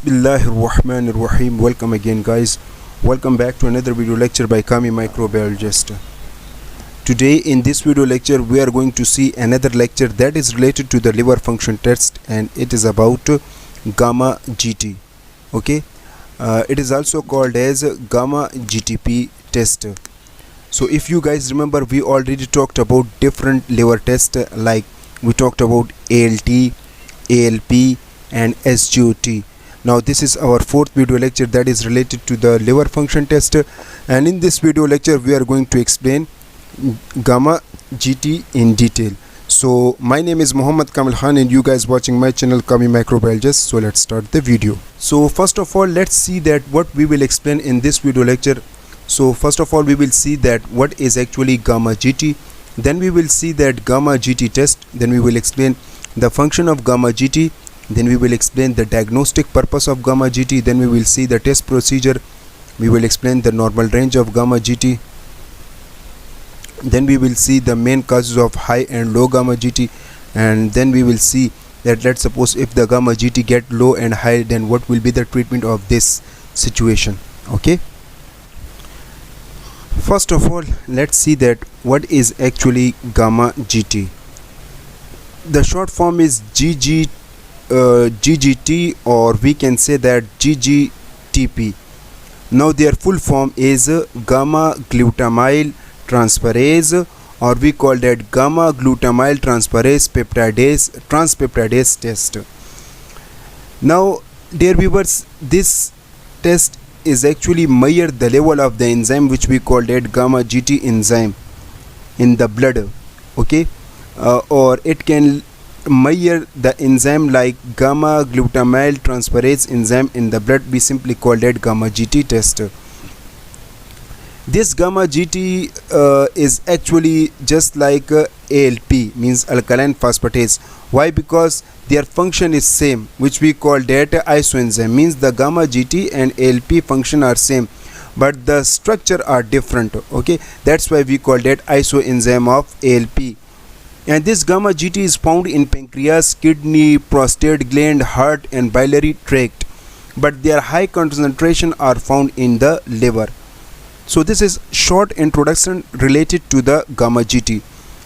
Bismillahirrahmanirrahim. Welcome again, guys. Welcome back to another video lecture by Kami Microbiologist. Today in this video lecture we are going to see another lecture that is related to the liver function test, and it is about gamma GT. Okay, it is also called as gamma GTP test. So if you guys remember, we already talked about different liver tests, like we talked about ALT, ALP and SGOT. Now this is our fourth video lecture that is related to the liver function test, and in this video lecture we are going to explain gamma GT in detail. So my name is Muhammad Kamil Khan and you guys watching my channel Kami Microbiologist. So let's start the video. So first of all, let's see that what we will explain in this video lecture. So first of all, we will see that what is actually gamma GT, then we will see that gamma GT test, then we will explain the function of gamma GT, then we will explain the diagnostic purpose of gamma GT, then we will see the test procedure, we will explain the normal range of gamma GT, then we will see the main causes of high and low gamma GT, and then we will see that let's suppose if the gamma GT get low and high, then what will be the treatment of this situation. Okay, first of all, let's see that what is actually gamma GT. The short form is GGT, or we can say that GGTP. Now their full form is gamma glutamyl transferase, or we call that gamma glutamyl transferase transpeptidase test. Now dear viewers, this test is actually measure the level of the enzyme which we call that gamma GT enzyme in the blood. Okay, or it can measure the enzyme like gamma glutamyl transferase enzyme in the blood. We simply call that gamma GT test. This gamma GT is actually just like ALP, means alkaline phosphatase. Why? Because their function is same, which we call that isoenzyme, means the gamma GT and ALP function are same but the structure are different. Okay, that's why we call that isoenzyme of ALP. And this gamma GT is found in pancreas, kidney, prostate gland, heart and biliary tract, but their high concentration are found in the liver. So this is short introduction related to the gamma GT.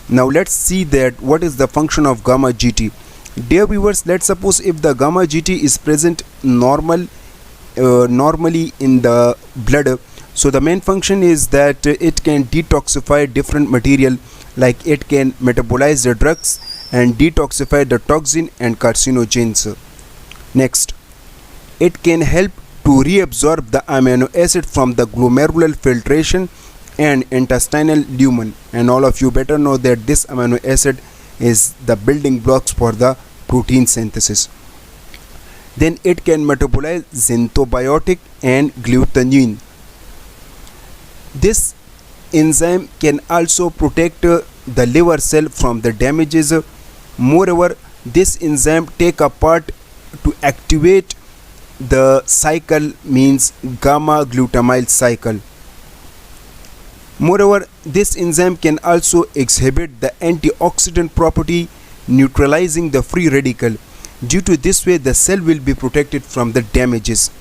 Now let's see that what is the function of gamma GT. Dear viewers, let's suppose if the gamma GT is present normally in the blood, so the main function is that it can detoxify different material, like it can metabolize the drugs and detoxify the toxin and carcinogens. Next, it can help to reabsorb the amino acid from the glomerular filtration and intestinal lumen, and all of you better know that this amino acid is the building blocks for the protein synthesis. Then it can metabolize xanthobiotic and glutamine. This enzyme can also protect the liver cell from the damages. Moreover, this enzyme take a part to activate the cycle, means gamma glutamyl cycle. Moreover, this enzyme can also exhibit the antioxidant property, neutralizing the free radical. Due to this way, the cell will be protected from the damages.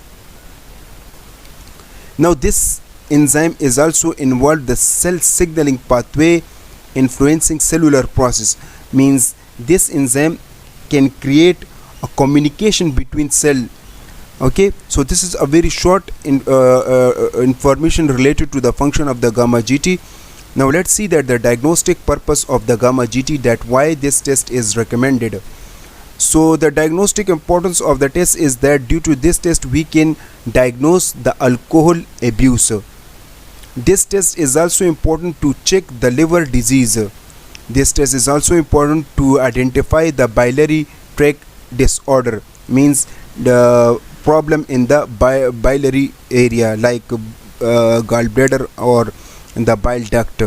Now this enzyme is also involved the cell signaling pathway influencing cellular process, means this enzyme can create a communication between cell. Okay, so this is a very short information related to the function of the gamma GT. Now let's see that the diagnostic purpose of the gamma GT, that why this test is recommended. So the diagnostic importance of the test is that due to this test we can diagnose the alcohol abuse. This test is also important to check the liver disease. This test is also important to identify the biliary tract disorder, means the problem in the biliary area like gallbladder or in the bile duct.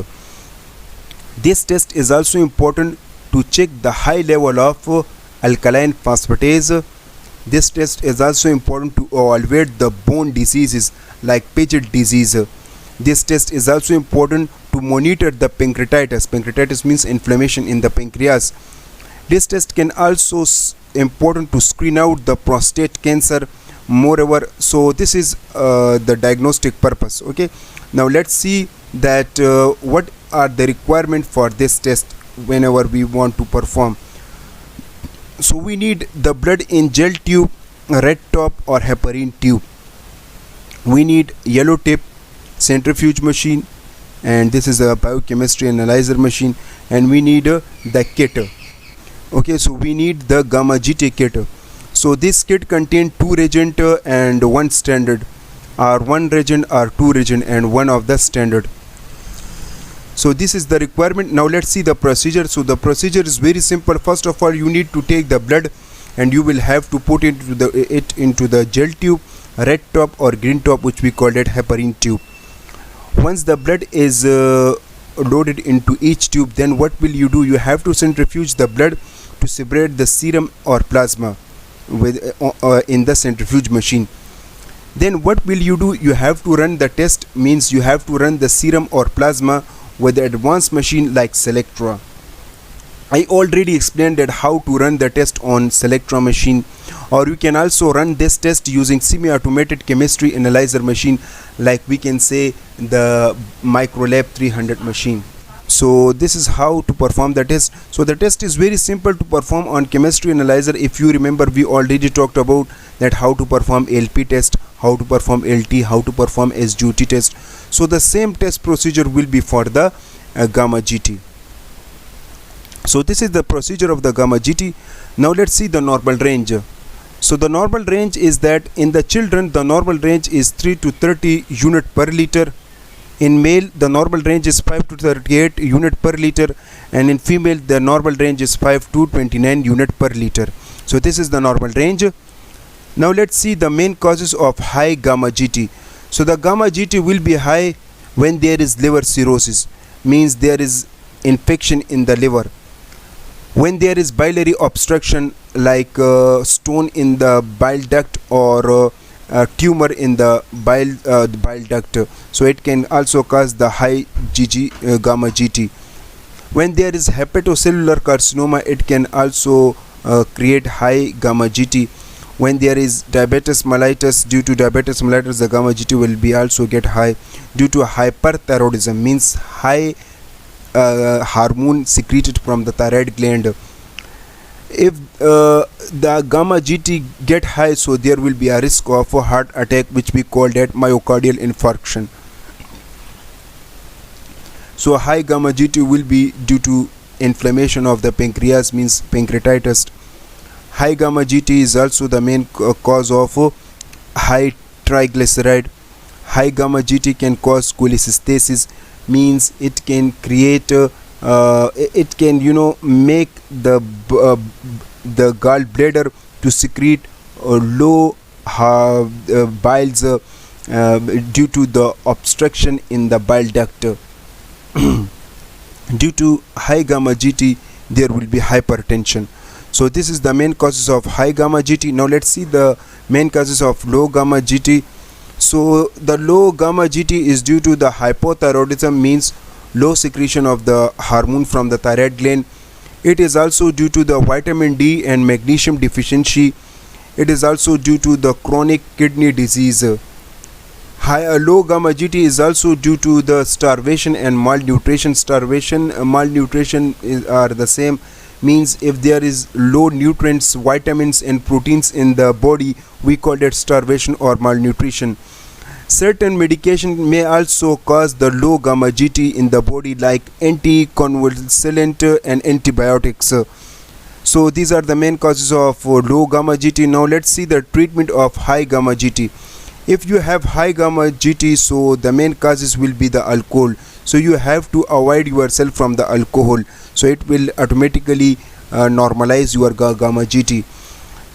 This test is also important to check the high level of alkaline phosphatase. This test is also important to evaluate the bone diseases like Paget disease. This test is also important to monitor the pancreatitis. Pancreatitis means inflammation in the pancreas. This test can also important to screen out the prostate cancer, Moreover, so this is the diagnostic purpose. Okay, now let's see that what are the requirement for this test whenever we want to perform. So we need the blood in gel tube, red top or heparin tube. We need yellow tip, centrifuge machine, and this is a biochemistry analyzer machine, and we need the kit. Okay, so we need the gamma GT kit. So this kit contains 2 reagent and 1 standard, or 1 reagent or 2 reagent and 1 of the standard. So this is the requirement. Now let's see the procedure. So the procedure is very simple. First of all, you need to take the blood and you will have to put it into the gel tube, red top or green top, which we call it heparin tube. Once the blood is loaded into each tube, then what will you do? You have to centrifuge the blood to separate the serum or plasma with in the centrifuge machine. Then what will you do? You have to run the test, means you have to run the serum or plasma with the advanced machine like Selectra. I already explained that how to run the test on Selectra machine, or you can also run this test using semi-automated chemistry analyzer machine, like we can say the Microlab 300 machine. So this is how to perform the test. So the test is very simple to perform on chemistry analyzer. If you remember, we already talked about that how to perform LP test, how to perform LT, how to perform SGOT test. So the same test procedure will be for the gamma GT. So this is the procedure of the gamma GT. Now let's see the normal range. So the normal range is that in the children the normal range is 3 to 30 unit per liter. In male the normal range is 5 to 38 unit per liter, and in female the normal range is 5 to 29 unit per liter. So this is the normal range. Now let's see the main causes of high gamma GT. So the gamma GT will be high when there is liver cirrhosis, means there is infection in the liver. When there is biliary obstruction, like stone in the bile duct or tumor in the bile duct, so it can also cause the high gamma GT. When there is hepatocellular carcinoma, it can also create high gamma GT. When there is diabetes mellitus, due to diabetes mellitus the gamma GT will be also get high. Due to hyperthyroidism, means high hormone secreted from the thyroid gland, if the gamma GT get high, so there will be a risk of a heart attack, which we call that myocardial infarction. So high gamma GT will be due to inflammation of the pancreas, means pancreatitis. High gamma GT is also the main cause of high triglyceride. High gamma GT can cause cholecystitis, means it can create it can make the gallbladder to secrete low biles due to the obstruction in the bile duct. Due to high gamma GT there will be hypertension. So this is the main causes of high gamma GT. Now let's see the main causes of low gamma GT. So the low gamma GT is due to the hypothyroidism, means low secretion of the hormone from the thyroid gland. It is also due to the vitamin D and magnesium deficiency. It is also due to the chronic kidney disease. Low gamma GT is also due to the starvation and malnutrition. Starvation and malnutrition are the same, means if there is low nutrients, vitamins and proteins in the body, we call it starvation or malnutrition. Certain medication may also cause the low gamma GT in the body, like anticonvulsant and antibiotics. So these are the main causes of low gamma GT. Now let's see the treatment of high gamma GT. If you have high gamma GT, so the main causes will be the alcohol. So you have to avoid yourself from the alcohol, so it will automatically normalize your gamma GT.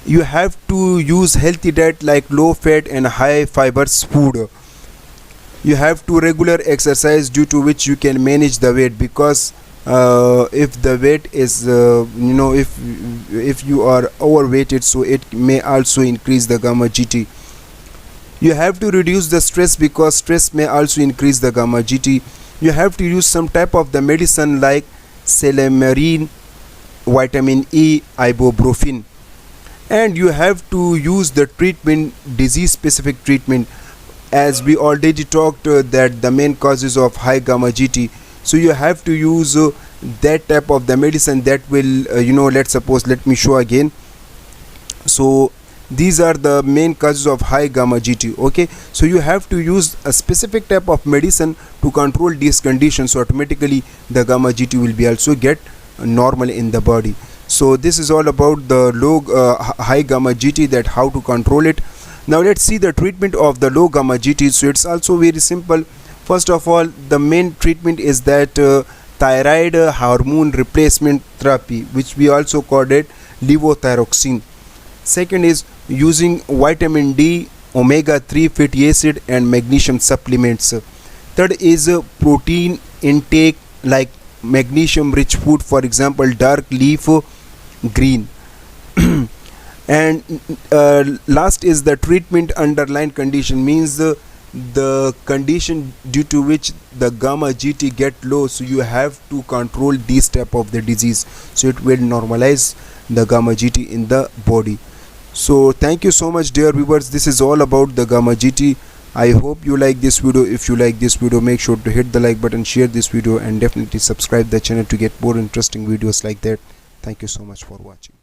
You have to use healthy diet like low fat and high fibers food. You have to regular exercise, due to which you can manage the weight, because if the weight is if you are overweighted, so it may also increase the gamma GT. You have to reduce the stress, because stress may also increase the gamma GT. You have to use some type of the medicine like Selemarine, vitamin E, ibuprofen. and you have to use the treatment, disease specific treatment, as we already talked that the main causes of high gamma GT. So you have to use that type of the medicine that will let me show again. So these are the main causes of high gamma GT. Okay, so you have to use a specific type of medicine to control these conditions, so automatically the gamma GT will be also get normal in the body. So this is all about the high gamma GT, that how to control it. Now let's see the treatment of the low gamma GT. So it's also very simple. First of all, the main treatment is that thyroid hormone replacement therapy, which we also called it levothyroxine. Second is using vitamin D, omega-3 fatty acid and magnesium supplements. Third is protein intake, like magnesium rich food, for example dark leaf green. And last is the treatment underlying condition, means the condition due to which the gamma GT get low, so you have to control this type of the disease, so it will normalize the gamma GT in the body. So thank you so much dear viewers, this is all about the gamma GT. I hope you like this video. If you like this video, make sure to hit the like button, share this video and definitely subscribe the channel to get more interesting videos like that. Thank you so much for watching.